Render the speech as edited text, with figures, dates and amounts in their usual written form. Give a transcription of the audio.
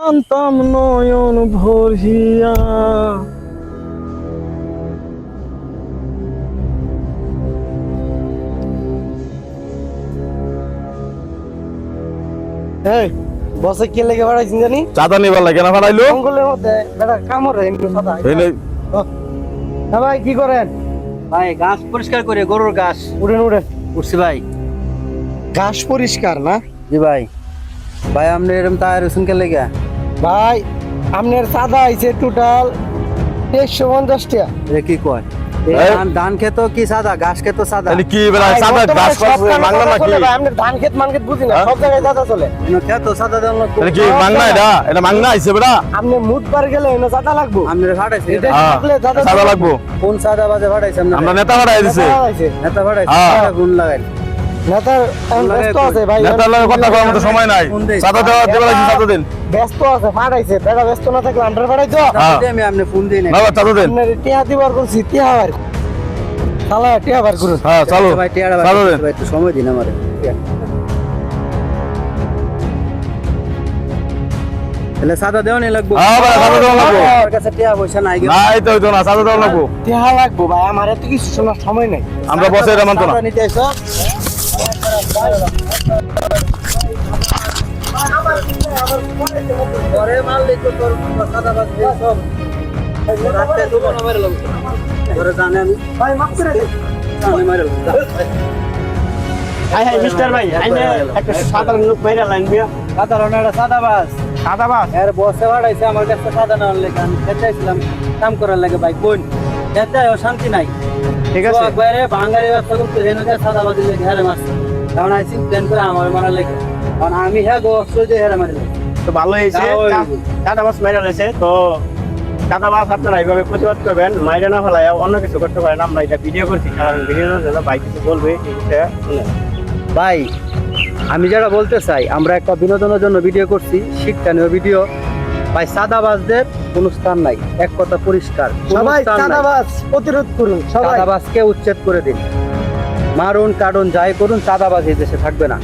কান্তাম নয়ন ভরিয়া। এই বসে কে লেগে বাড়াইছেন জানি? চাঁদা নিবার লাগে না ফাড়াইলো জঙ্গলের মধ্যে বেটা কামড় এমনি সাদা। হ্যাঁ ভাই কি করেন? ভাই ঘাস পরিষ্কার করে গরুর ঘাস উড়েন উড়েন। উঠছি ভাই। ঘাস পরিষ্কার না জি ভাই। ভাই আপনি এরকম তার রসুন কে লেগে? ভাই, আপনার চাঁদা আইছে টোটাল 150 টাকা। এ কি কয়? এই। ধান খেত কি সাদা, ঘাস খেত সাদা। তাহলে কি বেলা ভাই, চাঁদা বর্তমানে গাছ সব পাচ্ছে কামে বাংলা চাঁদা নাকি? চলে ভাই, আপনার ধান ক্ষেত মান ক্ষেত বুঝি না, হ্যাঁ? সব জায়গায় চাঁদা চলে। খেত সাদা দেন লাগবো। তাহলে কি মাংনা এটা মাংনা আইছে বেটা? আপনি মুদবার গেলে এনে চাঁদা লাগবো। আপনার ফাটাইছে এটা হ্যাঁ, থাকলে চাঁদা চাঁদা লাগবো। কোন সাদা বাজে ফাটাইছে আপনার? আমরা নেতা ফাড়াই দিছে। চাঁদা আইছে। নেতা ফাটাইছে হ্যাঁ। এটা গুণ লাগাই। নেতার এখন ব্যস্ত আছে ভাই, নেতার লগে কথা কওয়ার মতো সময় নাই। ফোন দেই। চাঁদা দেওয়া লাগছে, চাঁদা দেন। ব্যস্ত আছে, ফাটাইছে। বেটা ব্যস্ত না থাকলে আমরা ফাটাইতো। হ্যাঁ। আমি আপনি ফোন দিই না। বাবা চাঁদা দেন। আপনার টিয়া দিবার করছি, টিয়া বার শালা টিয়া বার করুন। হ্যাঁ চালু ভাই টিয়াড়া চালু দেন। ভাই একটু সময় দিন আমারে। তাহলে সাদা দেওয়া নেই লাগবো। হ্যাঁ ভাই, সাদা দেওয়া লাগবো। আমার কাছে টিয়া পয়সা নাই গেল। নাই তো হইতো না, চাঁদা দেওয়া লাগবো। টিয়া লাগবো ভাই, আমার এত কিছু শোনার সময় নাই। আমরা বসে এটা মানতো না। চাঁদা নিতে আইছো? পরে মারলে তো তোর সাদা বাজ দিয়ে সব রাতে দুটো মেরে লাগবে। পরে জানে আমি ভাই মাফ করে দিন। আমি মেরে লাগবে। হাই হাই মিস্টার ভাই, আইনে একটা সাধারণ লোক বাইরে লাইন দিয়া। সাধারণ একটা সাদা বাস। সাদা বাস। এর বসে বাড়াইছে আমার কাছে সাদা নেওয়ার লেগে। আমি খেতেছিলাম কাম করার লাগে ভাই কোন খেতে শান্তি নাই। ঠিক আছে। বাইরে বাঙালি ব্যবসা করতে হেনকে সাদা বাজি লেগে হেরে মারছে। কারণ আইসি প্ল্যান করে আমার মারা লেগে। কারণ আমি হ্যাঁ গোস্ত দিয়ে হেরে মারি লেগে। তো ভালো হয়েছে, সাদা বাস মেরে রয়েছে। তো সাদা বাস আপনারা এইভাবে প্রতিবাদ করবেন, মাইরে না ফেলায় অন্য কিছু করতে পারেন। আমরা এটা ভিডিও করছি, কারণ ভিডিওর জন্য ভাই কিছু বলবে এই বিষয়ে শুনেন। ভাই আমি যেটা বলতে চাই, আমরা একটা বিনোদনের জন্য ভিডিও করছি, শিক্ষণীয় ভিডিও। ভাই সাদাবাজদের কোনো স্থান নাই, এক কথা পরিষ্কার। কোনো সবাই স্থান নাই। সাদা বাস প্রতিরোধ করুন, সবাই। সাদাবাজকে উচ্ছেদ করে দিন, মারুন কাটুন যাই করুন, সাদাবাজ এই দেশে থাকবে না।